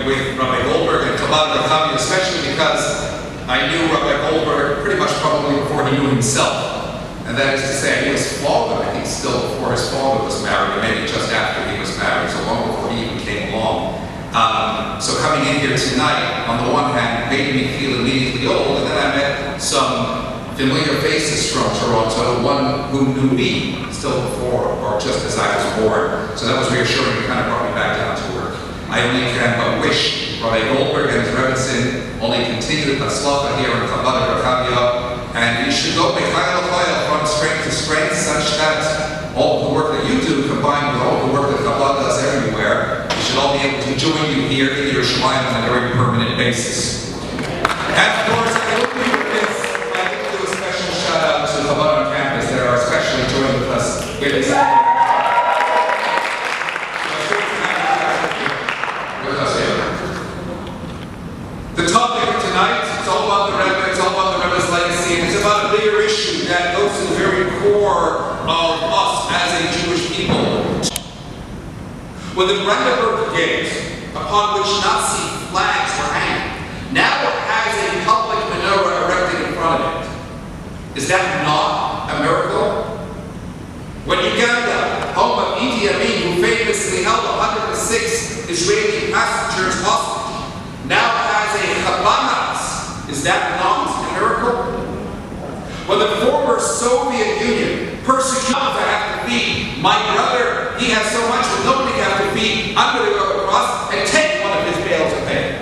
with Rabbi Goldberg and Chabad Rachamia, especially because I knew Rabbi Goldberg pretty much probably before he knew himself. And that is to say, he was father, I think still before his father was married, or maybe just after he was married, so long before he even came along. So coming in here tonight, on the one hand, made me feel immediately old, and then I met some familiar faces from Toronto, one who knew me still before, or just as I was born. So that was reassuring, it kind of brought me back down to earth. I only can but wish Rabbi Goldberg and his Rebbetzin only continue the Hatzlacha here in Chabad Rachamia, and you should go from strength to strength, such that all the work that you do, combined with all the work that Chabad does everywhere, we should all be able to join you here in Yerushalayim on a very permanent basis. And of course, I hope you do this. I think we'll do a special shout out to Chabad on campus that are especially joining with us here this afternoon. The topic of tonight, it's all about the Rebbe, it's all about the Rebbe's legacy, and it's about a bigger issue that goes to the very core of us as a Jewish people. When the Brandenburg Gate, upon which Nazi flags were hanging, now has a public menorah erected in front of it. Is that not a miracle? When Uganda, home of Idi Amin, who famously held 106 Israeli passengers hostage, now has a Habanas, is that not a miracle? When the former Soviet Union persecuted to have to feed my brother, he has so much that nobody can have to feed, I'm going to go across and take one of his bales of hay.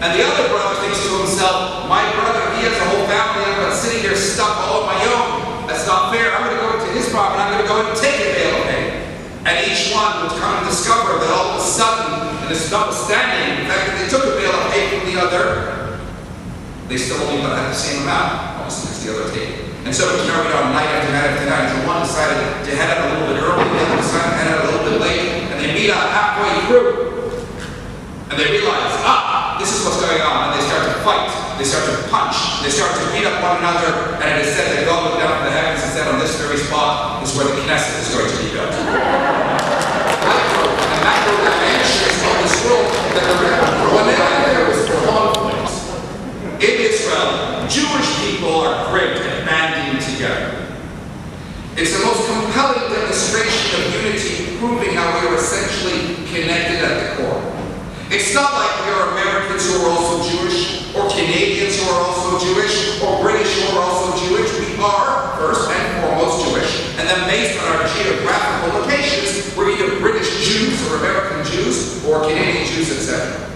And the other brother thinks to himself, my brother, he has a whole family, I'm not sitting here stuck all on my own. That's not fair. I'm going to go into his property, I'm going to go and take a bale of hay. And each one would come and discover that all of a sudden, and it's notwithstanding the fact that they took a bale of hay from the other, they still only had the same amount, almost as the other table. And so it carried on night after night after night until one decided to head out a little bit early, the other decided to head out a little bit late, and they meet up halfway through. And they realize, this is what's going on. And they start to fight, they start to punch, they start to beat up one another, and it is said that God looked down from the heavens and said, on this very spot is where the Knesset is going to be built. Macro dimensions of this world that whenever there is conflict in Israel, Jewish people are great at banding together. It's the most compelling demonstration of unity, proving how we are essentially connected at the core. It's not like we are Americans who are also Jewish, or Canadians who are also Jewish, or British who are also Jewish. We are, first and foremost, Jewish, and then based on our geographical locations, we're either British Jews or American Jews or Canadian Jews, etc.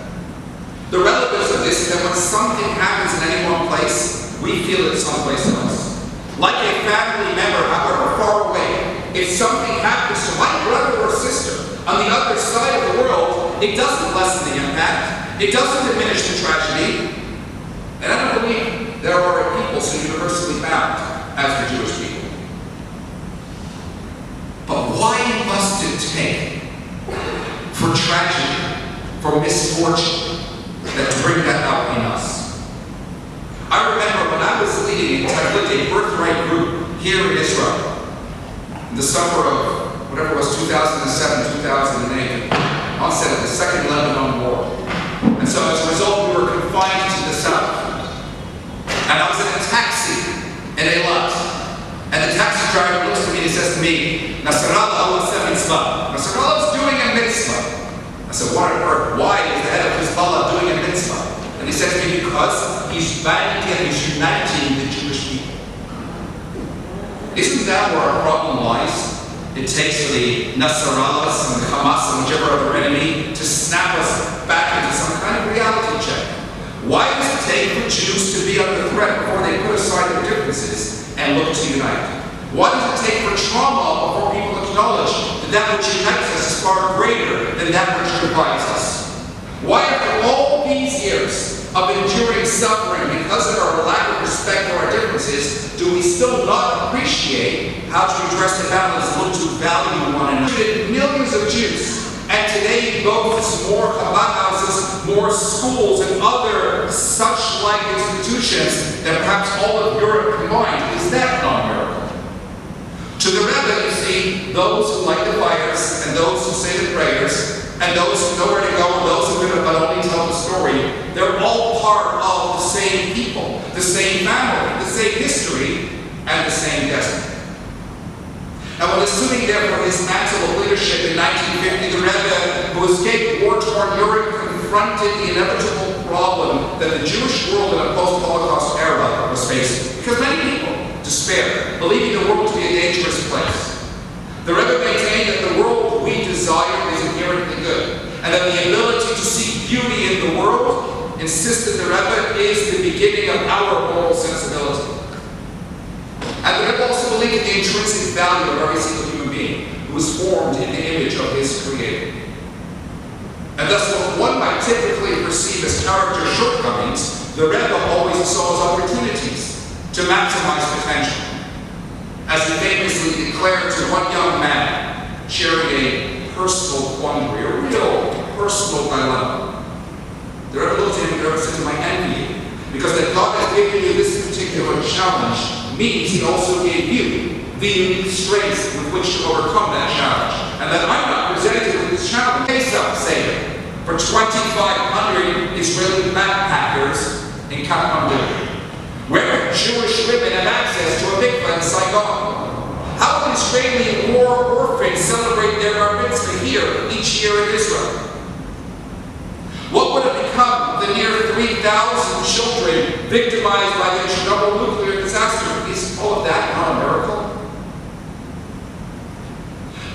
The relevance of this is that when something happens in any one place, we feel it someplace else. Like a family member, however far away, if something happens to my brother or sister on the other side of the world, it doesn't lessen the impact, it doesn't diminish the tragedy, and I don't believe there are people so universally bound as the Jewish people. But why must it take for tragedy, for misfortune, that to bring that out in us? I remember when I was leading a birthright group here in Israel, in the summer of whatever it was, 2007, 2008, onset of the Second Lebanon War. And so as a result, we were confined to the south. And I was in a taxi in Eilat. And the taxi driver looks at me and he says to me, Nasrallah was a mitzvah. Nasrallah is doing a mitzvah. I said, what on earth? Why is the head of Hezbollah doing a mitzvah? And he said to me, because he's banding and he's uniting the Jewish people. Isn't that where our problem lies? It takes for the Nasrallahs and the Hamas and whichever other enemy to snap us back into some kind of reality check. Why does it take for Jews to be under threat before they put aside their differences and look to unite? Why does it take for trauma before people acknowledge that which unites us is far greater than that which divides us? Why, after all these years of enduring suffering because of our lack of respect for our differences, do we still not appreciate how to address the balance and look to value one another? Millions of Jews, and today boasts more Chabad houses, more schools, and other such-like institutions than perhaps all of Europe combined. Is that not a miracle? To the Rebbe, you see, those who light the fires and those who say the prayers, and those who know where to go, and those who can only tell the story, they're all part of the same people, the same family, the same history, and the same destiny. And when assuming therefore his mantle of leadership in 1950, the Rebbe, who escaped war-torn Europe, confronted the inevitable problem that the Jewish world in a post-Holocaust era was facing. Because many people despair, believing the world to be a dangerous place. The Rebbe maintained that the world we desire is inherently good, and that the ability to see beauty in the world, insisted the Rebbe, is the beginning of our moral sensibility. And the Rebbe also believed in the intrinsic value of every single human being who was formed in the image of his Creator. And thus what one might typically perceive as character shortcomings, the Rebbe always saw as opportunities to maximize potential. As he famously declared to one young man sharing a personal quandary, a real personal dilemma. The Rebbe looked at him and the Rebbe said to him, I envy you, because that God has given you this particular challenge means he also gave you the unique strengths with which to overcome that challenge. And that I'm not presented with this challenge. Pesach Seder for 2,500 Israeli backpackers in Kathmandu, where Jewish women have access to a mikveh in Saigon. How can Israeli war orphans celebrate their bar mitzvah here each year in Israel? What would have become the near 3,000 children victimized by the Chernobyl nuclear disaster? Is all of that not a miracle?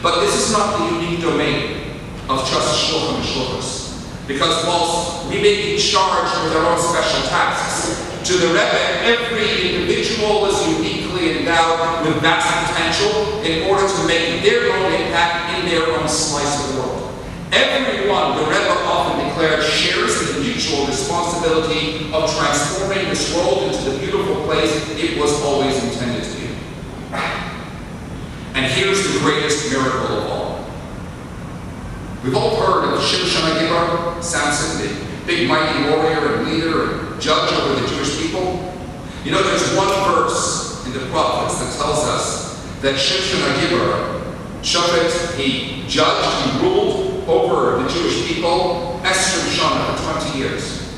But this is not the unique domain of just shluchim and shluchos, because whilst we may be charged with our own special tasks, to the Rebbe, every individual is uniquely endowed with vast potential in order to make their own impact in their own slice of the world. Everyone, the Rebbe often declared, shares the mutual responsibility of transforming this world into the beautiful place it was always intended to be. And here's the greatest miracle of all. We've all heard of Shimshon, Samson, the big mighty warrior and leader and judge over the Jewish people. You know, there's one verse in the prophets that tells us that Shimshon, Shochet, he judged, he ruled over the Jewish people, Esther Shana, for 20 years.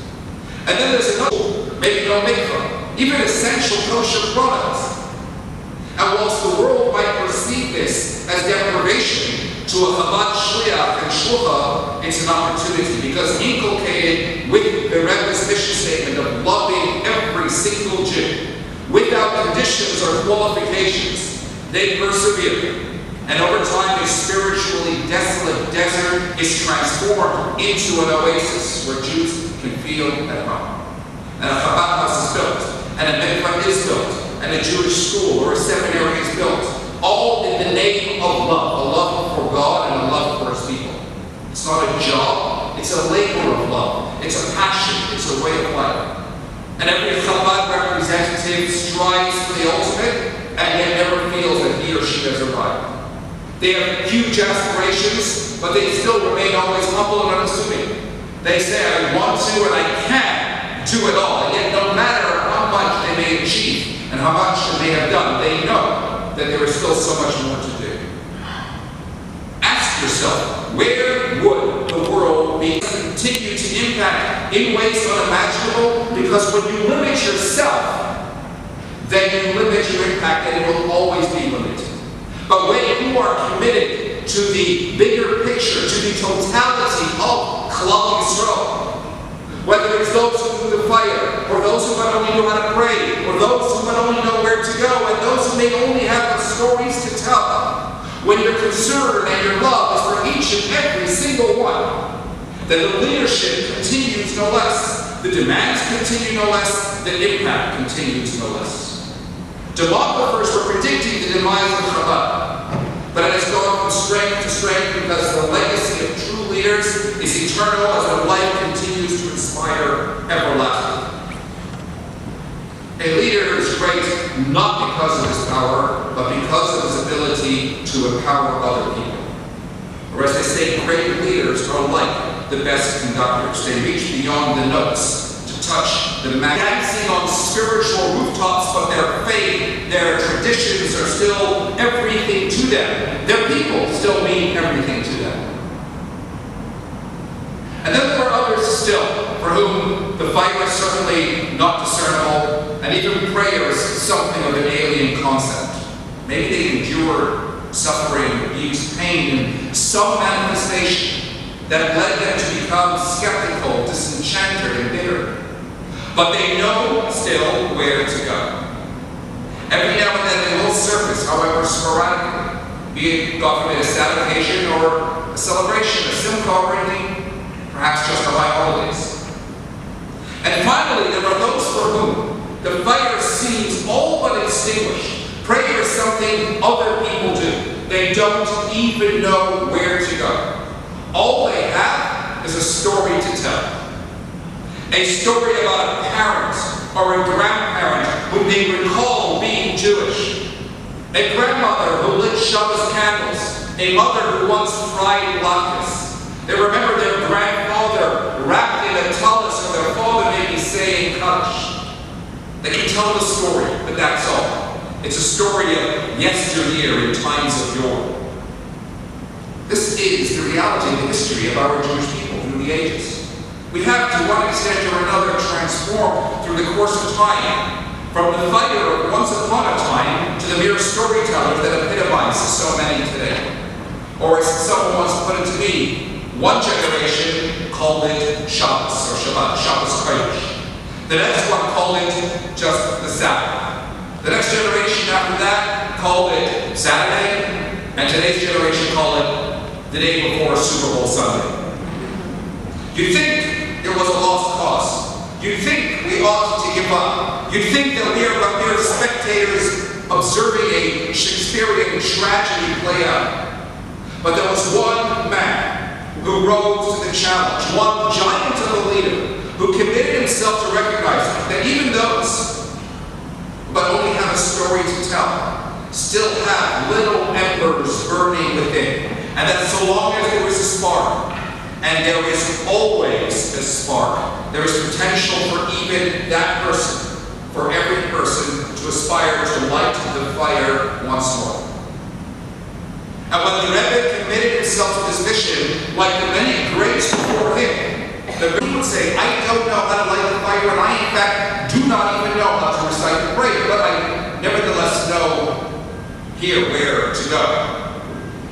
And then there's another, maybe no mikvah, even essential kosher products. And whilst the world might perceive this as deprivation, to a Chabad Shliach and Shlucha, it's an opportunity, because inculcated with the Rebbe's mission statement of loving every single Jew, without conditions or qualifications, they persevere. And over time, a spiritually desolate desert is transformed into an oasis where Jews can feel at home. And a Chabad house is built, and a mikvah is built, and a Jewish school or a seminary is built, all in the name of love, a love for God and a love for his people. It's not a job, it's a labor of love, it's a passion, it's a way of life. And every Chabad representative strives for the ultimate, and yet never feels that he or she has arrived. They have huge aspirations, but they still remain always humble and unassuming. They say, I want to and I can do it all. And yet no matter how much they may achieve and how much they may have done, they know that there is still so much more to do. Ask yourself, where would the world be continue to impact in ways unimaginable? Because when you limit yourself, then you limit your impact, and it will always be limited. But when you are committed to the bigger picture, to the totality of Klal Yisrael, whether it's those who do the fire, or those who might only know how to pray, or those who might only know where to go, and those who may only have the stories to tell, when your concern and your love is for each and every single one, then the leadership continues no less, the demands continue no less, the impact continues no less. Demographers were predicting the demise of Chabad, but it has gone from strength to strength because the legacy of true leaders is eternal as their life continues to inspire everlasting. A leader is great not because of his power, but because of his ability to empower other people. Or as they say, great leaders are like the best conductors. They reach beyond the notes to touch the dancing on spiritual rooftops, but their faith, their traditions are still everything to them. Their people still mean everything to them. And then there were others still, for whom the fire is certainly not discernible, and even prayer is something of an alien concept. Maybe they endured suffering, abuse, pain in some manifestation that led them to become skeptical, disenchanted, and bitter. But they know still where to go. Every now and then they will surface, however sporadically, be it, God forbid, a sad occasion or a celebration, a simcha, or indeed, perhaps just a high holidays. And finally, there are those for whom the fire seems all but extinguished. Prayer is something other people do. They don't even know where to go. All they have is a story to tell. A story about a parent or a grandparent whom they recall being Jewish. A grandmother who lit Shabbos candles. A mother who once fried latkes. They remember their grandfather wrapped in a tallis, or their father maybe saying Kaddish. They can tell the story, but that's all. It's a story of yesteryear in times of yore. This is the reality of the history of our Jewish people through the ages. We have, to one extent or another, transformed through the course of time from the fighter of once upon a time to the mere storyteller that epitomizes so many today. Or as someone once put it to me, one generation called it Shabbos or Shabbat, Shabbos Kodesh. The next one called it just the Sabbath. The next generation after that called it Saturday, and today's generation called it the day before Super Bowl Sunday. You'd think it was a lost cause. You'd think we ought to give up. You'd think that we are but mere spectators observing a Shakespearean tragedy play out. But there was one man who rose to the challenge, one giant of a leader who committed himself to recognize that even those who but only have a story to tell still have little embers burning within, and that so long as there is a spark, and there is always a spark, there is potential for even that person, for every person, to aspire to light the fire once more. And when the Rebbe committed himself to this mission, like the many greats before him, the Rebbe would say, I don't know how to light the fire, and I in fact do not even know how to recite the prayer, but I nevertheless know here where to go.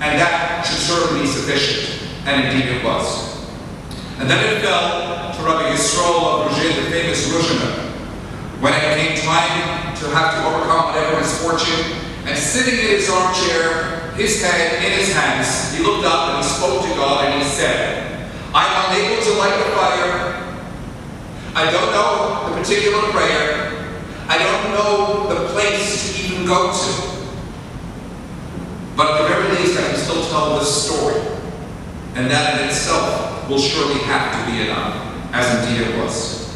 And that should certainly be sufficient. And indeed it was. And then it fell to Rabbi Yisrael of Ruzhin, the famous Ruzhin, when it came time to have to overcome whatever misfortune, and sitting in his armchair, his head in his hands, he looked up and he spoke to God and he said, I'm unable to light the fire. I don't know the particular prayer. I don't know the place to even go to. But at the very least, I can still tell this story. And that in itself will surely have to be enough, as indeed it was.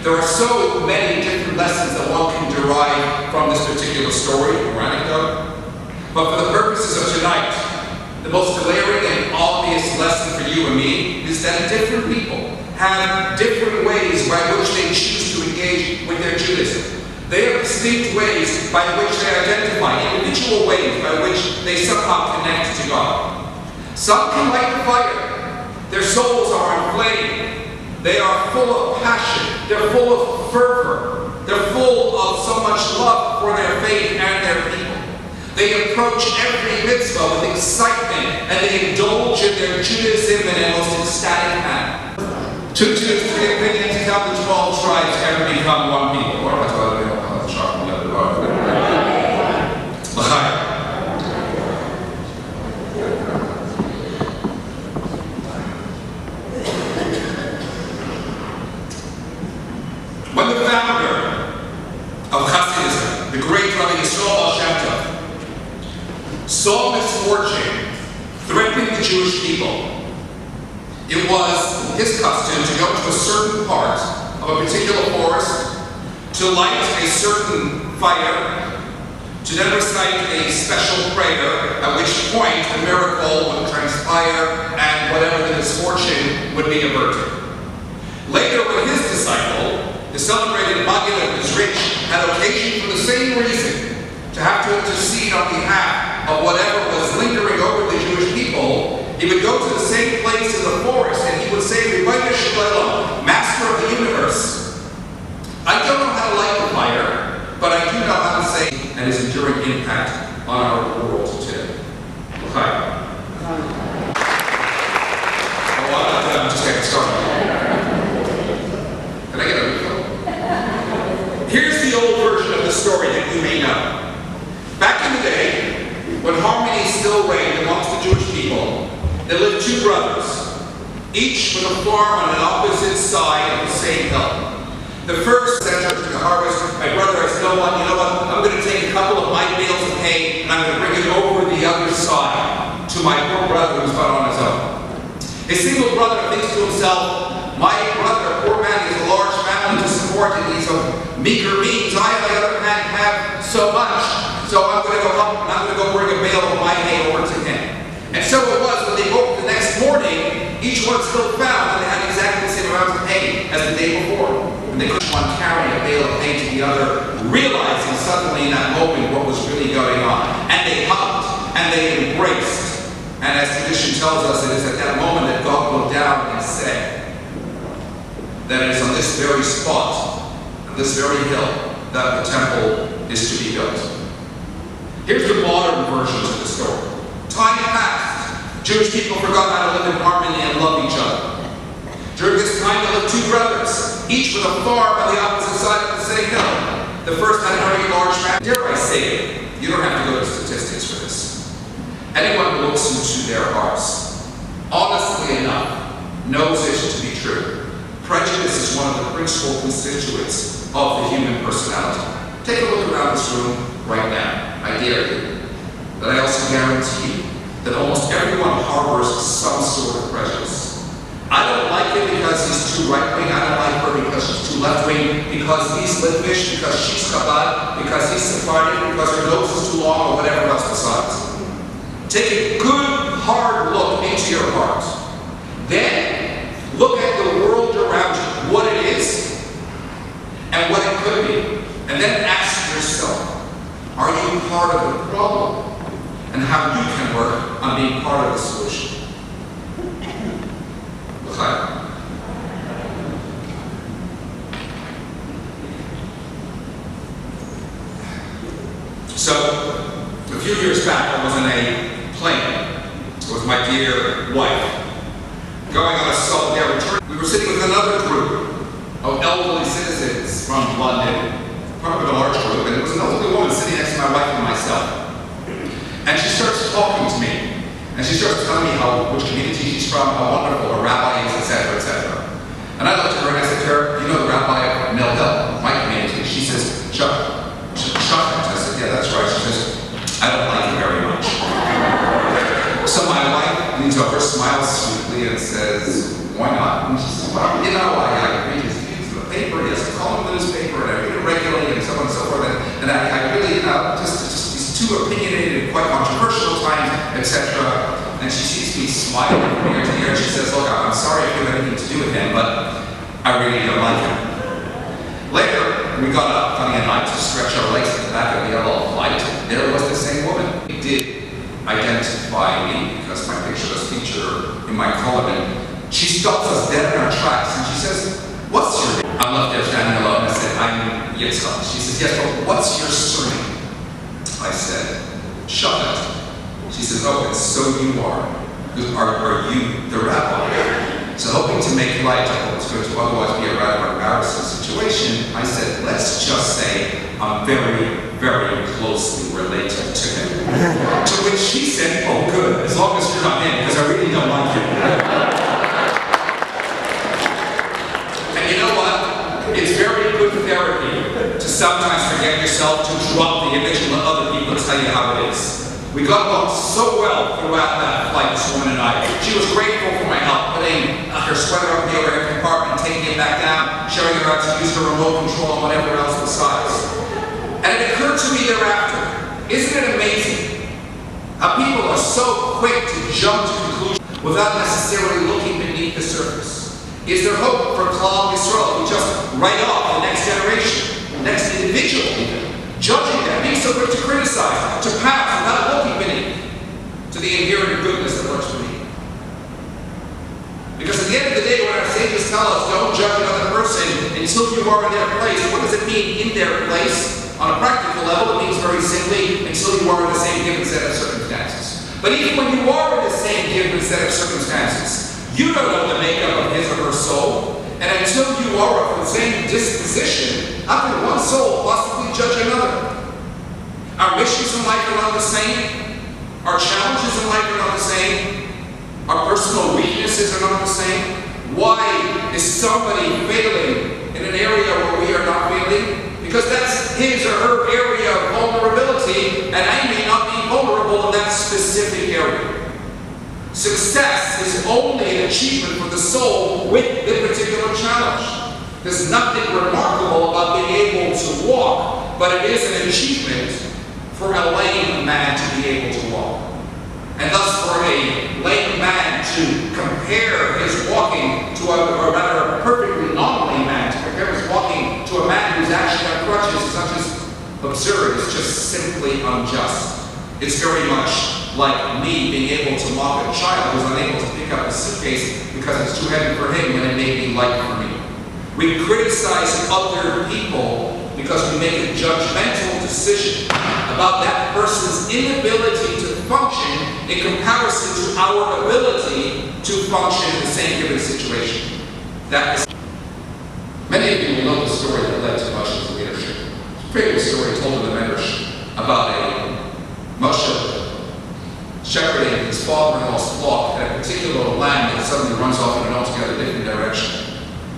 There are so many different lessons that one can derive from this particular story or anecdote. But for the purposes of tonight, the most glaring and obvious lesson for you and me is that different people have different ways by which they choose to engage with their Judaism. They have distinct ways by which they identify, individual ways by which they somehow connect to God. Some can light the fire. Their souls are inflamed. They are full of passion. They're full of fervor. They're full of so much love for their faith and their people. They approach every mitzvah with excitement, and they indulge in their Judaism in a most ecstatic manner. 2 Jews, 3 opinions, how the 12 tribes ever become one people. When the founder of Hasidism, the great Rabbi Yitzchok Shochet, saw misfortune threatening the Jewish people, it was his custom to go to a certain part of a particular forest, to light a certain fire, to then recite a special prayer, at which point the miracle would transpire and whatever the misfortune would be averted. Later, when his disciple, the celebrated Maggid of Mizrich, had occasion for the same reason to have to intercede on behalf of whatever was lingering over the Jewish people, He would go to the same place in the forest and he would say, Rebbeinu Shalom, Master of the universe. I don't know how to light the fire, but I do know how to say and his enduring impact on our world today. Okay. I'm just getting started. Can I get a refill? Here's the old version of the story that you may know. Back in the day, when harmony still reigned amongst the Jewish people, there lived two brothers, each with a farm on an opposite side of the same hill. The first said to the harvest, my brother has no one, you know what, I'm going to take a couple of my bales of hay and I'm going to bring it over the other side to my poor brother who's out on his own. His single brother thinks to himself, my brother, poor man, he has a large family to support and he's of meager means. I, on the other hand, have so much, so I'm going to go help and I'm going to go bring a bale of my hay over to him. And so it was when they woke the next morning, each one still found that they had exactly the same amount of hay as the day before. And they couldn't one carry a bale of hay to the other, realizing suddenly in that moment what was really going on. And they hugged and they embraced. And as tradition tells us, it is at that moment that God looked down and said that it is on this very spot, on this very hill, that the temple is to be built. Here's the modern version of the story. Time passed. Jewish people forgot how to live in harmony and love each other. During this time, there lived two brothers, each with a farm on the opposite side of the same hill. The first had a very large family. Dare I say it, you don't have to go to statistics for this. Anyone who looks into their hearts, honestly enough, knows it to be true. Prejudice is one of the principal constituents of the human personality. Take a look around this room right now. I dare you. But I also guarantee you that almost everyone harbors some sort of prejudice. I don't like him because he's too right-wing. I don't like her because she's too left-wing, because he's Litvish, because she's Chabad, because he's Sephardic, because her nose is too long, or whatever else besides. Take a good, hard look into your heart. Then, look at the world around you, what it is, and what it could be. And then ask yourself, are you part of the problem? And how you can work on being part of the solution. Okay. So, a few years back, I was in a plane with my dear wife, going on a solidarity return. We were sitting with another group of elderly citizens from London, part of a large group, and there was an elderly woman sitting next to my wife and myself. And she starts talking to me, and she starts telling me which community she's from, how wonderful her rabbi is, etc., etc. And I looked at her and I said to her, you know the rabbi of Mill Hill, my community? She says, Shochet. I said, yeah, that's right. She says, I don't like you very much. So my wife leans over, smiles sweetly, and says, why not? And she says, well, you know, I read his views in the paper, he has a column in the newspaper, and I read it regularly, and so on and so forth, and I really, just too opinionated and quite controversial times, etc. And she sees me smiling from ear to ear, and she says, look, I'm sorry if you have anything to do with him, but I really don't like him. Later, we got up, funny enough, to stretch our legs at the back of the yellow flight. There was the same woman. He did identify me because my picture was featured in my column, and she stops us dead in our tracks, and she says, what's your name? I'm left there standing alone, and I said, I'm Yitzchak. She says, yes, but what's your surname? I said, Shuchet. She says, oh, and so you are. Are you the rabbi? So hoping to make light of what was going to otherwise be a rather embarrassing situation, I said, let's just say I'm very, very closely related to him. To which she said, oh good, as long as you're not in, because I really don't like you. And you know what? It's very good therapy to sometimes forget yourself, to drop the image and let other people tell you how it is. We got along so well throughout that flight, this woman and I. She was grateful for my help, putting her sweater up in the overhead compartment, taking it back down, showing her how to use her remote control and whatever else besides. And it occurred to me thereafter, isn't it amazing how people are so quick to jump to conclusions without necessarily looking beneath the surface? Is there hope for Klal Yisrael if we just write off the next generation, the next individual even? Judging them, being so quick to criticize, to pass without looking beneath to the inherent goodness that lurks beneath. end of the day, when our sages tell us, don't judge another person until you are in their place, what does it mean, in their place? On a practical level, it means very simply, until you are in the same given set of circumstances. But even when you are in the same given set of circumstances, you don't know the makeup of his or her soul, and until you are of the same disposition, how can one soul possibly judge another? Our missions in life are not the same. Our challenges in life are not the same. Our personal weaknesses are not the same. Why is somebody failing in an area where we are not failing? Because that's his or her area of vulnerability, and I may not be vulnerable in that specific area. Success is only an achievement for the soul with the particular challenge. There's nothing remarkable about being able to walk, but it is an achievement for a lame man to be able to walk. And thus for a lame man to compare his walking to or rather a perfectly non-lame man to compare his walking to a man who's actually on crutches is not just absurd, it's just simply unjust. It's very much like me being able to mock a child who's unable to pick up a suitcase because it's too heavy for him when it may be light for me. We criticize other people because we make a judgmental decision about that person's inability to function in comparison to our ability to function in the same given situation. Many of you will know the story that led to Moshe's leadership. It's a famous story told in the Medrash about a Moshe shepherding his father-in-law's flock at a particular lamb that suddenly runs off in an altogether different direction.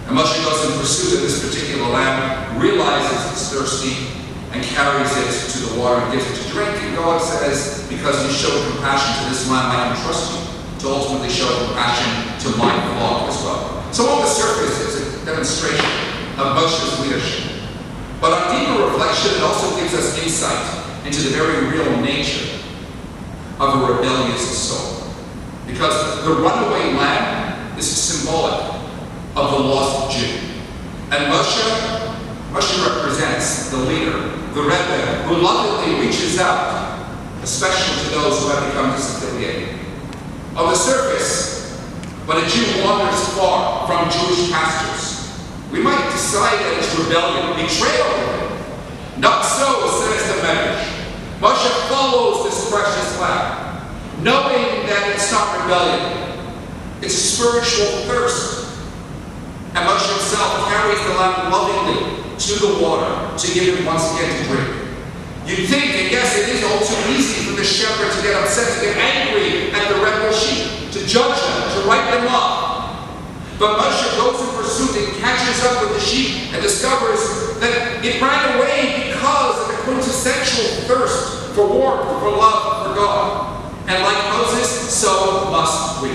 And Moshe goes in pursuit of this particular lamb, realizes it's thirsty, and carries it to the water and gives it to drink. And God says, because you showed compassion to this lamb, I can trust you to ultimately show compassion to my flock as well. So on the surface, it's a demonstration of Moshe's leadership. But on deeper reflection, it also gives us insight into the very real nature of a rebellious soul. Because the runaway lamb is symbolic of the lost Jew. And Moshe represents the leader, the Rebbe, who lovingly reaches out, especially to those who have become disaffiliated. On the surface, when a Jew wanders far from Jewish pastors, we might decide that it's rebellion, betrayal. Not so, says the Medrash. Moshe follows this precious lamb, knowing that it's not rebellion, it's a spiritual thirst. And Moshe himself carries the lamb lovingly to the water to give him once again to drink. You'd think, and yes, it is all too easy for the shepherd to get upset, to get angry at the rebel sheep, to judge them, to write them off. But Moshe goes in pursuit and catches up with the sheep and discovers that it ran away because of the quintessential thirst for warmth, for love, for God. And like Moses, so must we.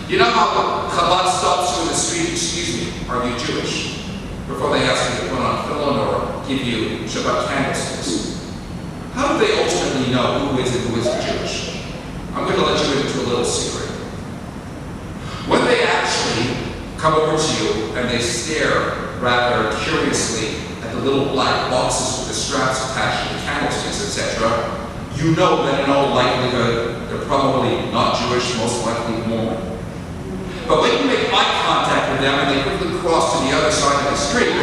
You know how Chabad stops you in the street, excuse me, are you Jewish? Before they ask you to put on tefillin or give you Shabbat candlesticks. How do they ultimately know who is and who isn't Jewish? I'm going to let you into a little secret. When they actually come over to you and they stare rather curiously at the little black boxes with the straps attached to the candlesticks, etc., you know that in all likelihood they're probably not Jewish, most likely Mormon. But when you make eye contact with them and they quickly cross to the other side of the street,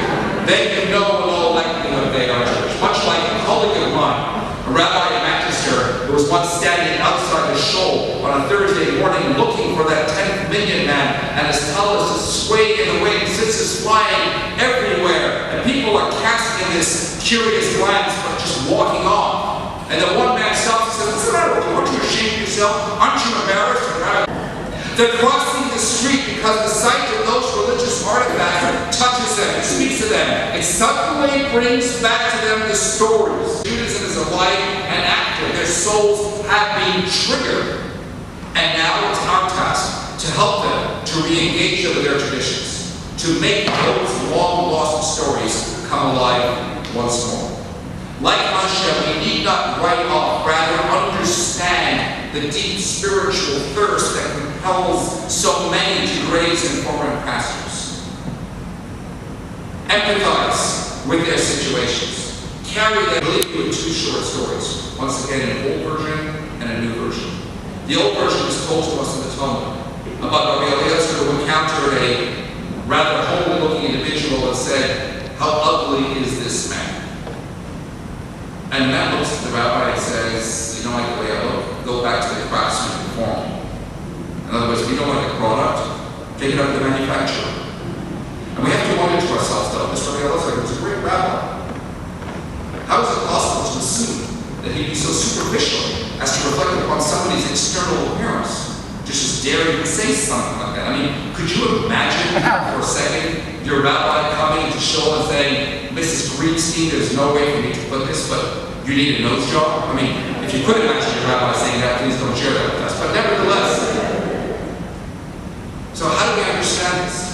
then you know in all likelihood they are Jewish. Much like a colleague of mine, a rabbi in Manchester, who was once standing outside the shul on a Thursday morning looking for that 10th million man, and his tallis is swaying in the wind, sits is flying everywhere, and people are casting this curious glance but just walking on. And then one man stops and says, "What's the matter with you? Aren't you ashamed of yourself? Aren't you embarrassed?" They're crossing the street because the sight of those religious artifacts touches them, it speaks to them. It suddenly brings back to them the stories. Judaism is alive and active. Their souls have been triggered. And now it's our task to help them to re-engage them with their traditions, to make those long-lost stories come alive once more. Like Moshe, we need not write off, rather understand the deep spiritual thirst that compels so many to graze in foreign pastures. Empathize with their situations. Carry them. I'll leave you with two short stories. Once again, an old version and a new version. The old version is told to us in the Talmud about Rabbi Yitzchok who encountered a rather holy-looking individual and said, "How ugly is this man?" And the man looks at the rabbi and says, "You don't like the way I look? Go back to the craftsman who formed me." In other words, if you don't like the product, take it out to the manufacturer. And we have to wonder to ourselves, though, this Rabbi Yitzchok was a great rabbi. How is it possible to assume that he'd be so superficial as to reflect upon somebody's external appearance? Just daring to say something like that. I mean, could you imagine for a second your rabbi coming to shul and saying, "Mrs. Greenstein, there's no way for me to put this, but you need a nose job"? I mean, if you could imagine your rabbi saying that, please don't share that with us. But nevertheless, so how do we understand this?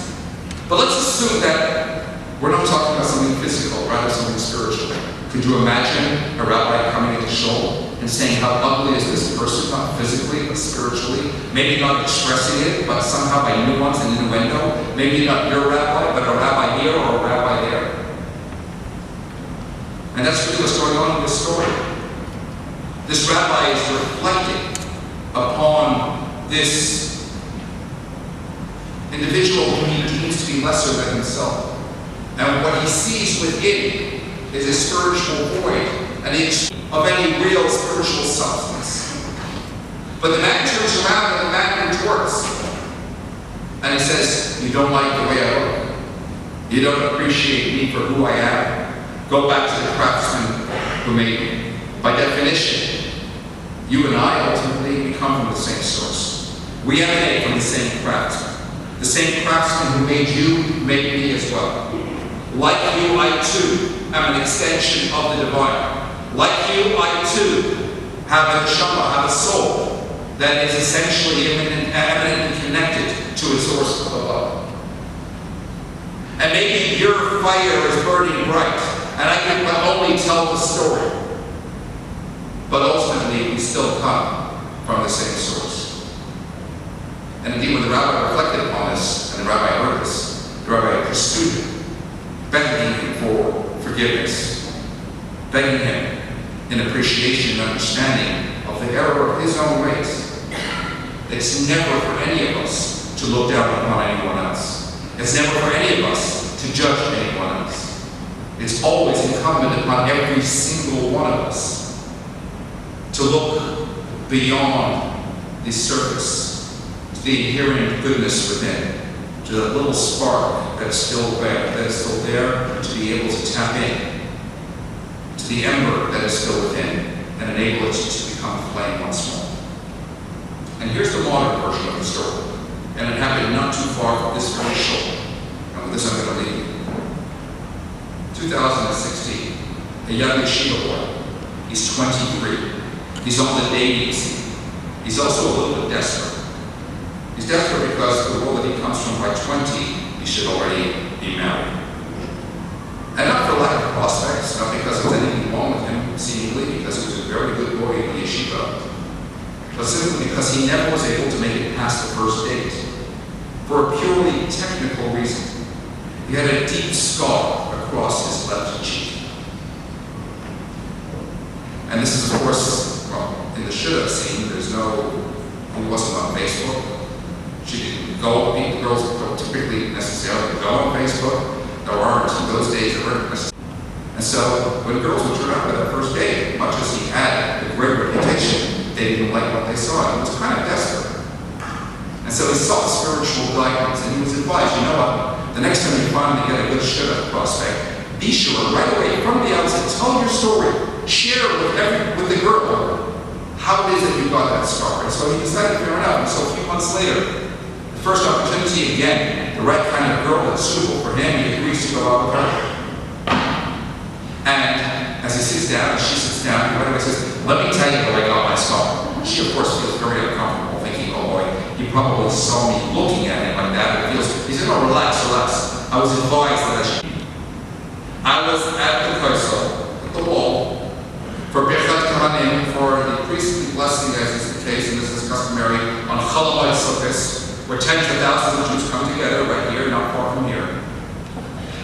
But let's assume that we're not talking about something physical, rather something spiritual. Could you imagine a rabbi coming into shul and saying, "How ugly is this person, not physically, but spiritually"? Maybe not expressing it, but somehow by nuance and innuendo. Maybe not your rabbi, but a rabbi here or a rabbi there. And that's really what's going on in this story. This rabbi is reflecting upon this individual whom he deems to be lesser than himself. And what he sees within is a spiritual void, of any real spiritual substance. But the man turns around and the man retorts. And he says, "You don't like the way I look. You don't appreciate me for who I am. Go back to the craftsman who made me." By definition, you and I ultimately come from the same source. We emanate from the same craftsman. The same craftsman who made you, made me as well. Like you, I too am an extension of the divine. Like you, I too have a neshama, have a soul that is essentially eminently connected to a source of above. And maybe your fire is burning bright, and I can only tell the story. But ultimately, we still come from the same source. And indeed, when the rabbi reflected upon this, and the rabbi heard this, the rabbi pursued him, begging him for forgiveness, begging him in appreciation and understanding of the error of his own ways. It's never for any of us to look down upon anyone else. It's never for any of us to judge anyone else. It's always incumbent upon every single one of us to look beyond the surface, to the inherent goodness within, to that little spark that's still there, to be able to tap in, to the ember that is still within, and enable it to become flame once more. And here's the modern version of the story, and it happened not too far from this very shul. And with this I'm going to leave you. 2016, a young yeshiva boy. He's 23. He's on the dating scene. He's also a little bit desperate. He's desperate because the world that he comes from by 20, he should already be married. And not for lack of prospects, not because there's anything wrong with him, seemingly, because he was a very good boy in the yeshiva, but simply because he never was able to make it past the first date. For a purely technical reason. He had a deep scar across his left cheek. And this is, of course, well, in the should have scene, he wasn't on Facebook. She didn't go, the girls don't typically necessarily go on Facebook. There aren't, in those days, there weren't necessarily. And so, when girls would turn up at that first date, much as he had a great reputation, they didn't like what they saw. He was kind of desperate. And so he sought spiritual guidance, and he was advised, you know what, the next time you finally get a good shidduch prospect, be sure right away from the outset, tell your story, share with the girl how it is that you got that scar. And so he decided, fair enough. And so a few months later, the first opportunity again, the right kind of girl that's suitable for him, he agrees to go out with her. And as he sits down, and she sits down, he right away says, "Let me tell you how I got my scar." She, of course, feels very uncomfortable, thinking, "Oh boy, he probably saw me looking at him like that." He said, "No, relax. I was advised that I was at the Kaisel, at the wall, for Birchat Kohanim, for the priestly blessing, as is the case, and this is customary, on Chol Sukkos, where tens of thousands of Jews come together right here, not far from here.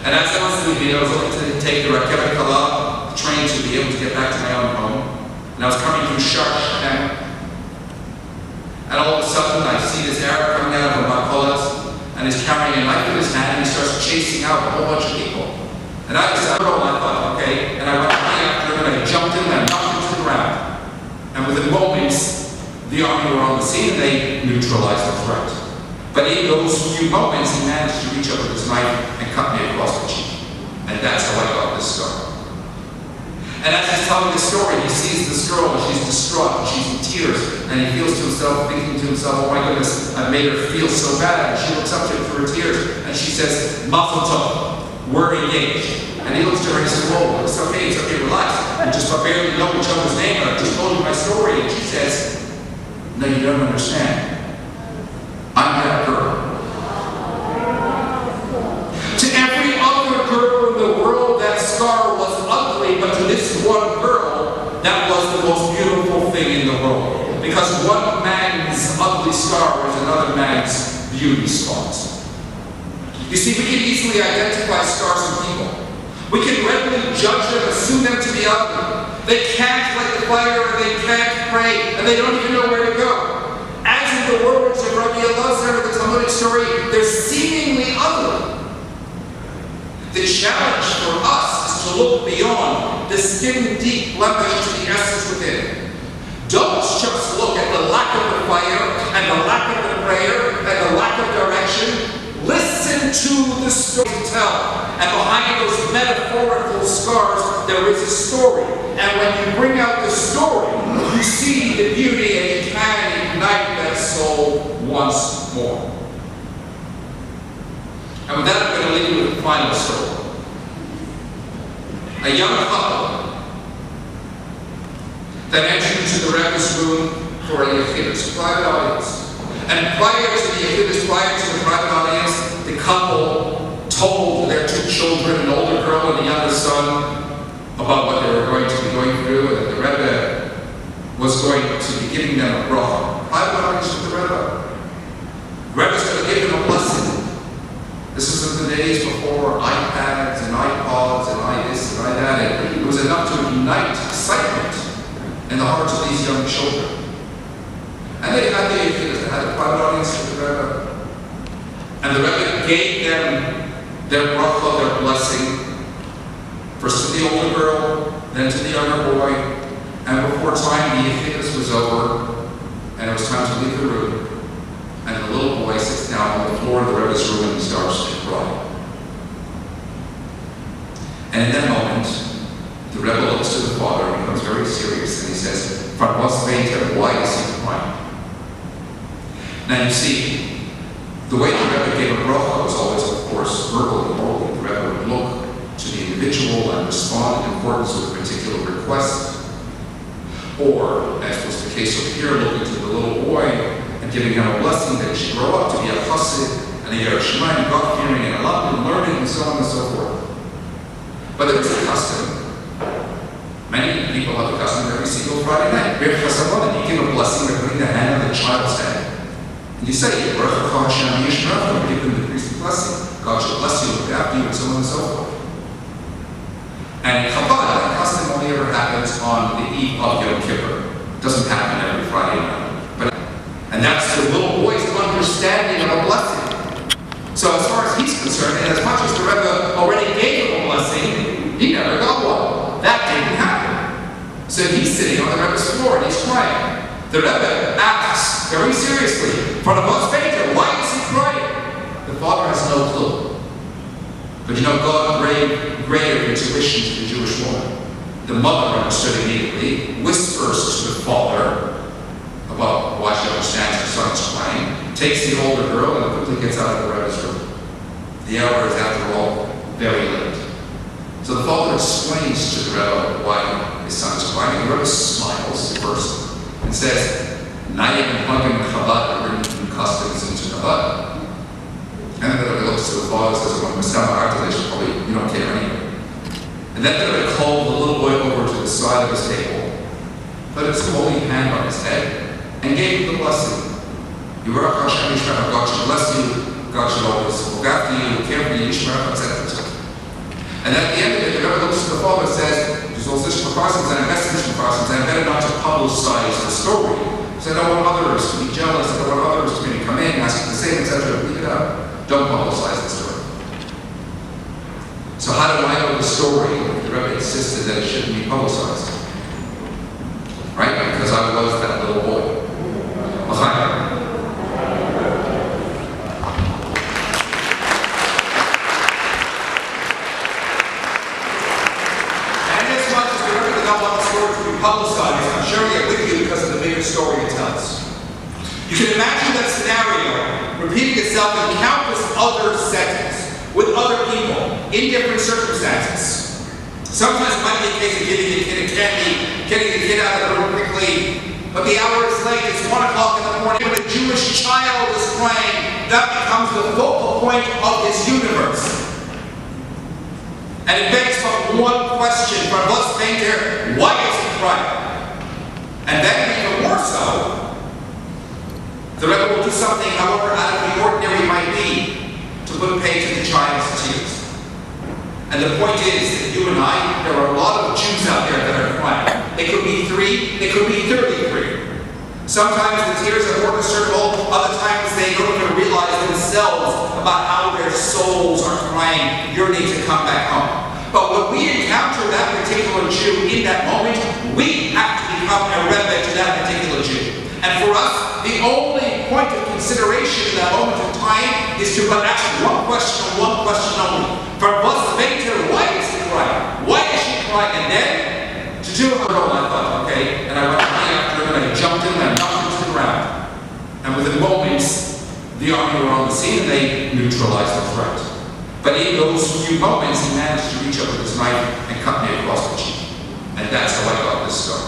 And as I was leaving, I was looking to take the Rakebet Kala, the train, to be able to get back to my own home. And I was coming through Sharsh, and all of a sudden I see this Arab coming out of a Makolas, and he's carrying a knife in his hand, and he starts chasing out a whole bunch of people. And I decided, I thought, okay, and I went after him, and I jumped in, and I knocked him to the ground. And within moments, the army were on the scene, and they neutralized the threat. But in those few moments, he managed to reach up with his knife and cut me across the cheek. And that's how I got this scar. And as he's telling the story, he sees this girl, and she's distraught, and she's in tears, and he feels to himself, thinking to himself, oh my goodness, I've made her feel so bad. And she looks up to him through her tears, and she says, Mazel tov, we're engaged. And he looks to her and he says, whoa, it's okay, relax. We just barely know each other's name, but I just told you my story. And she says, no, you don't understand. I'm that girl. To every other girl in the world, that scar was ugly, but to this one girl, that was the most beautiful thing in the world. Because one man's ugly scar was another man's beauty spot. You see, we can easily identify scars in people. We can readily judge them, assume them to be ugly. They can't light the fire, and they can't pray, and they don't even know where to go. As in the words of Rabbi Elazar in the Talmudic story, they're seemingly ugly. The challenge for us is to look beyond the skin-deep blemish to the essence within. Don't just look at the lack of the fire, and the lack of the prayer, and the lack of direction. Listen to the story to tell. And behind those metaphorical scars, there is a story. And when you bring out the story, you see the beauty, and you can ignite that soul once more. And with that, I'm going to leave you with the final story. A young couple that entered into the Rebbes room for a Yechidus, private audience. And prior to the Yechidus, prior to the private audience, the couple told their two children, an older girl and a younger son, about what they were going to be going through, and that the Rebbe was going to be giving them a bracha. Private audience with the Rebbe. The Rebbe's going to give them a blessing. This was in the days before iPads and iPods and this and that, and it was enough to ignite excitement in the hearts of these young children. And they had the Yechidus, they had a private audience with the Rebbe. And the Rebbe gave them their bracha, their blessing, first to the older girl, then to the younger boy. And before time, the Yechidus was over, and it was time to leave the room. And the little boy sits down on the floor of the Rebbe's room and starts to cry. And in that moment, the Rebbe looks to the father and becomes very serious, and he says, "From what's Vater, why is he crying?" Now you see, the way the Rebbe gave a bracha was always, of course, verbal and orally. The Rebbe would look to the individual and respond in accordance with a particular request. Or, as was the case over here, looking to the little boy and giving him a blessing that he should grow up to be a chassid and a Yerushalayim, God-fearing, and a lot of learning, and so on and so forth. But there is a custom. Many people have a custom every single Friday night. You give a blessing by putting the hand on the child's head. And you say, give them the priestly blessing. God shall bless you, look after you, and so on and so forth. And in Chabad, that custom only ever happens on the eve of Yom Kippur. It doesn't happen every Friday night. And that's the little boy's understanding of a blessing. So as far as he's concerned, and as much as the Rebbe already gave him a blessing, he never got one. That didn't happen. So he's sitting on the Rebbe's floor and he's crying. The Rebbe asks very seriously, "From the most Vater, why is he crying?" The father has no clue. But you know, God gave greater intuition to the Jewish woman. The mother understood immediately, whispers to the father about why she understands her son is crying, takes the older girl and quickly gets out of the Rebbe's room. The hour is, after all, very late. So the father explains to the Rebbe why his son is crying. The Rebbe smiles first and says, "Nayim and Hagim and Chabad are bringing customs into Chabad." And then the Rebbe looks to the father and says, "Well, probably you don't care anyway." And then the Rebbe called the little boy over to the side of his table, put his holy hand on his head, and gave him the blessing. Yurach Hashem Yishmerach, God should bless you, God should always look after you, care for you, Yishmerach, etc. And at the end of it, the Rebbe looks at the father and says, "There's all this precautions and investigation precautions, and better not to publicize the story. Because I don't want others to be jealous, I don't want others to maybe come in, ask you the same, etc. Leave it out. don't publicize the story. So how do I know the story? The Rebbe insisted that it shouldn't be publicized. Right? Because I was that little boy. Publicized. I'm sharing it with you because of the bigger story it tells. You can imagine that scenario repeating itself in countless other settings with other people in different circumstances. Sometimes it might be a case of giving the kid a candy, getting the kid out of the room quickly, but the hour is late, it's 1 o'clock in the morning, when a Jewish child is playing, that becomes the focal point of his universe. And it begs but one question from us painter: why is he crying? And then even more so, the Rebbe will do something, however out of the ordinary might be, to put pain to the child's tears. And the point is that you and I, there are a lot of Jews out there that are crying. They could be 3, they could be 33. Sometimes the tears are more discernible, other times they don't even realize themselves about how their souls are crying, yearning to come back home. But when we encounter that particular Jew in that moment, we have to become a Rebbe to that particular Jew. And for us, the only point of consideration in that moment of time is to ask one question and one question only. For us, why is he crying? Why is she crying? And then, to do her own, I thought, okay, and I went after him and I jumped in and I knocked him to the ground. And within moments, the army were on the scene and they neutralized the threat. But in those few moments, he managed to reach up with his knife and cut me across the cheek. And that's how I got this scar.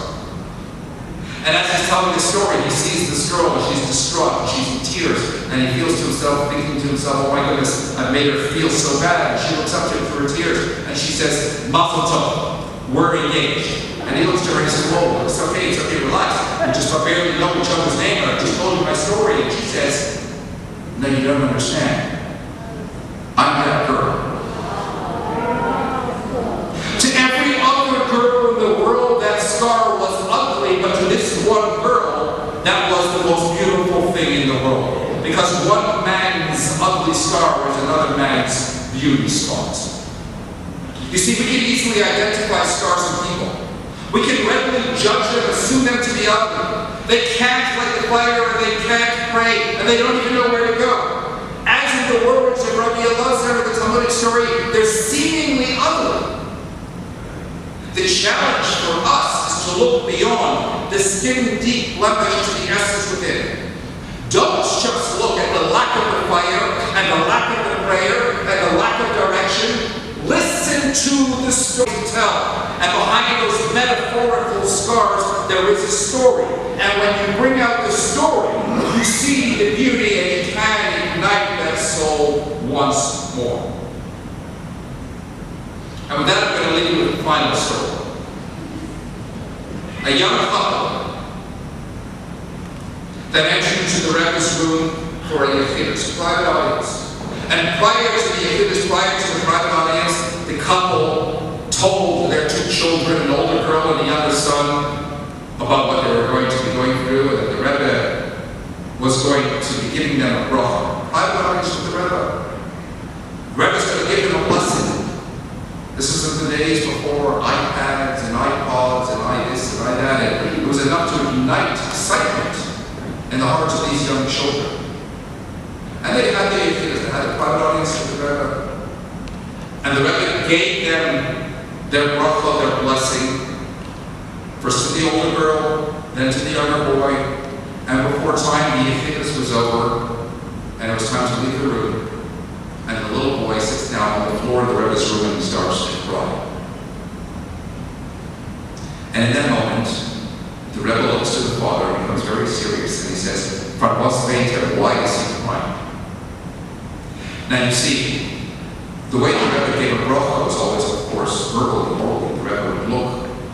And as he's telling this story, he sees this girl and she's distraught and she's in tears. And he feels to himself, thinking to himself, oh my goodness, I've made her feel so bad. And she looks up to him through her tears and she says, Mazel tov, we're engaged. And he looks to her and he says, whoa, it's okay, relax. We just barely know each other's name, but I just told you my story. And she says, no, you don't understand. I'm that girl. To every other girl in the world, that scar was ugly, but to this one girl, that was the most beautiful thing in the world. Because one man's ugly scar is another man's beauty spot. You see, we can easily identify scars in people. We can readily judge them, assume them to be ugly. They can't light the fire, and they can't pray, and they don't even know where to go. As in the words of Rabbi Elazar, the Talmudic story, they're seemingly ugly. The challenge for us is to look beyond the skin-deep blemish to the essence within. Don't just look at the lack of the fire, and the lack of the prayer, and the lack of direction. Listen to the story to tell. And behind those metaphorical scars, there is a story. And when you bring out the story, you see the beauty and you can ignite that soul once more. And with that, I'm going to leave you with the final story. A young couple that entered into the Rebbe's room for a Yechidus, private audience. And prior to the Yechidus, prior to the private audience, the couple told their 2 children, an older girl and a younger son, about what they were going to be going through, and that the Rebbe was going to be giving them a bracha. Private audience with the Rebbe. The Rebbe's going to give them a blessing. This was in the days before iPads and iPods and this and that, and it was enough to ignite excitement in the hearts of these young children. And they had the Yechidus, they had a private audience with the Rebbe. And the Rebbe gave them their bracha, their blessing, first to the older girl, then to the younger boy. And before time, the Yechidus was over, and it was time to leave the room. And the little boy sits down on the floor of the Rebbe's room and starts to cry. And in that moment, the Rebbe looks to the father and becomes very serious, and he says, why is he crying? Now you see, the way the Rebbe gave a bracha was always, of course, verbal and orally. The Rebbe would look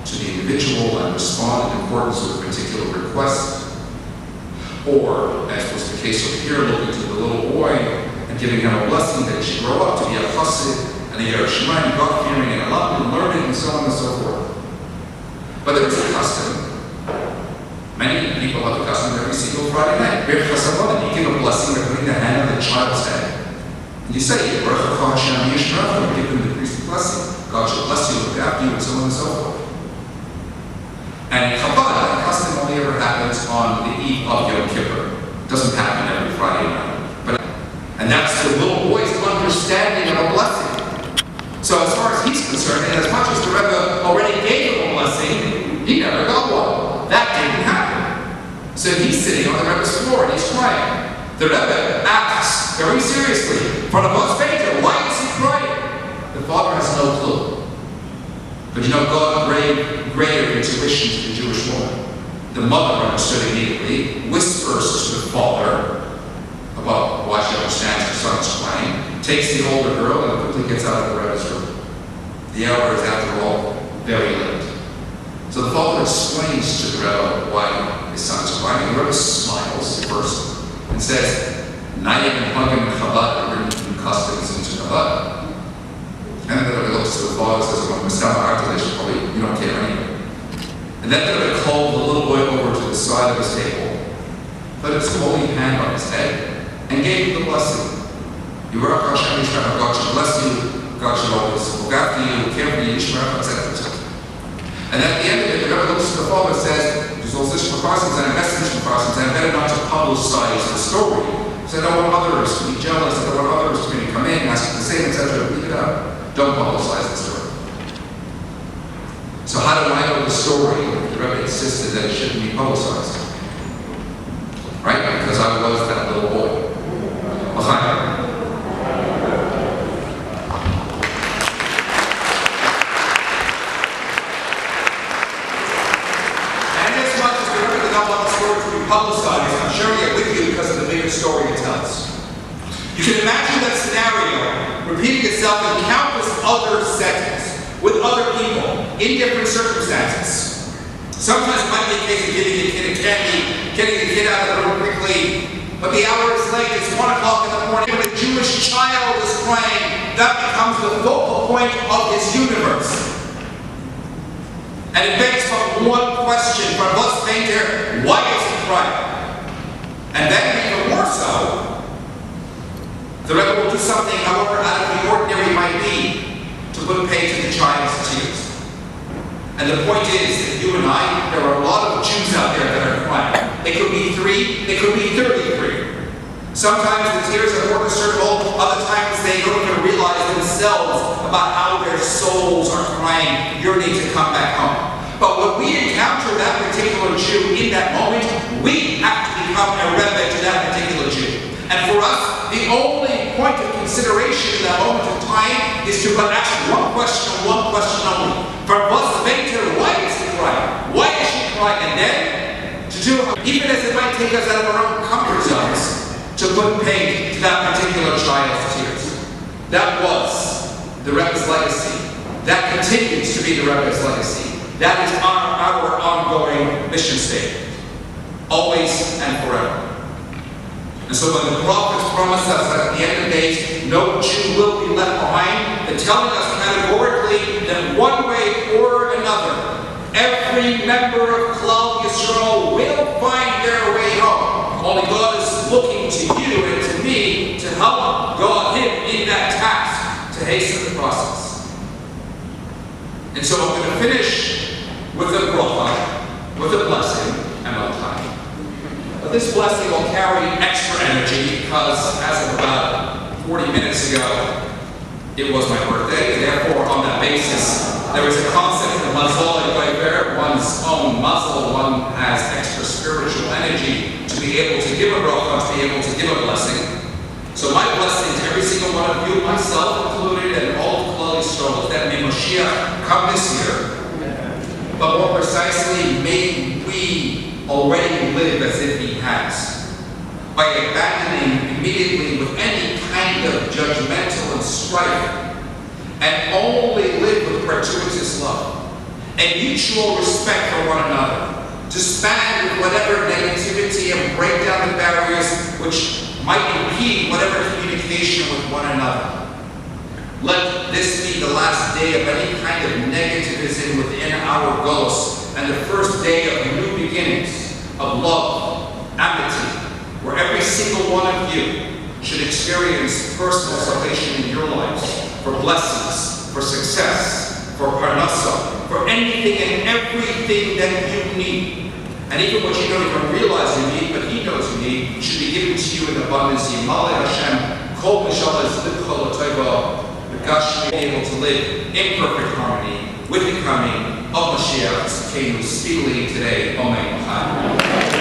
to the individual and respond in accordance with a particular request. Or, as was the case over here, looking to the little boy and giving him a blessing that he should grow up to be a chassid and a Yerushalayim, God-fearing and a loving and learning and so on and so forth. But there is a custom. Many people have a custom every single Friday night. You give a blessing by putting the hand on the child's head. You say, Baruch Hu Hashem Yeshurun, give them the priestly blessing. God shall bless you, look after you, and so on and so forth. And in Chabad, that custom only ever happens on the eve of Yom Kippur. It doesn't happen every Friday night. And that's the little boy's understanding of a blessing. So as far as he's concerned, and as much as the Rebbe already gave him a blessing, he never got one. That didn't happen. So he's sitting on the Rebbe's floor and he's crying. The Rebbe asks very seriously, for the most painter, why is he crying? The father has no clue. But you know, God gave greater intuition to the Jewish woman. The mother understood immediately, whispers to the father about why she understands her son's crying, takes the older girl and quickly gets out of the Rebbe's room. The hour is, after all, very late. So the father explains to the Rebbe why his son's crying, and the Rebbe smiles first and says, Nayim and Hagim and Chabad are bringing new customs into Chabad. And then the Rebbe looks to the father and says, well, probably you don't care anyway. And then the Rebbe called the little boy over to the side of his table, put his holy hand on his head, and gave him the blessing. Baruch Hashem Yeshurun, God shall bless you, God shall always look after you, care for you, Yeshurun, etc. And at the end of it, the Rebbe looks to the father and says, there's all this precautions and investments precautions, and better not to publicize the story. Because I don't want others to be jealous, I don't want others to maybe come in, ask you the same, etc. Leave it out. Don't publicize the story. So how do I know the story? The Rebbe insisted that it shouldn't be publicized. Right? Because I was that little boy. And as much as the Rebbe did not want the story to be publicized, I'm sharing it with you because of the bigger story it tells. You can imagine that scenario repeating itself in countless other settings with other people in different circumstances. Sometimes it might be a case of giving a kid a candy, getting the kid out of the room quickly, but the hour is late, it's 1 o'clock in the morning, when a Jewish child is crying, that becomes the focal point of his universe. And it begs but one question from us painter, why is he crying? And then even more so, the Rebbe will do something, however out of the ordinary might be, to put pain to the child's tears. And the point is that you and I, there are a lot of Jews out there that are crying. They could be 3, they could be 33. Sometimes the tears are more discernible, other times they don't even realize themselves about how their souls are crying, yearning to come back home. But when we encounter that particular Jew in that moment, we have to become a Rebbe to that particular Jew. And for us, the only point of consideration in that moment of time is to ask one question only. For us, why is he crying? Why is she crying? And then, to do, even as it might take us out of our own comfort zones, to put pain to that particular child's tears. That was the Rebbe's legacy. That continues to be the Rebbe's legacy. That is our ongoing mission statement. Always and forever. And so when the prophets promise us that at the end of the days, no Jew will be left behind, they're telling us categorically that one way or another, every member of Klal Yisrael will find their way home. Only God is looking to you and to me to help God him in that task, to hasten the process. And so I'm going to finish with a bracha, with a blessing, and I'll time. But this blessing will carry extra energy because as of about 40 minutes ago, it was my birthday, and therefore on that basis, there is a concept of mazal and one's own muzzle. One has extra spiritual energy to be able to give a bracha, to be able to give a blessing. So my blessing to every single one of you, myself included, and all of Klal Yisrael, is that may Mashiach come this year. But more precisely, may we already live as if he has, by abandoning immediately with any kind of judgmental and strife, and only live with gratuitous love and mutual respect for one another, to span with whatever negativity and break down the barriers which might impede whatever communication with one another. Let this be the last day of any kind of negativism within our ghosts, and the first day of new beginnings of love, amity, where every single one of you should experience personal salvation in your lives, for blessings, for success, for parnasa, for anything and everything that you need. And even what you don't even realize you need, but He knows you need, should be given to you in abundance. Yimalei Hashem, kol mishalas lidchol atayva, be able to live in perfect harmony with the coming of Mashiach, who came speedily today. Amen.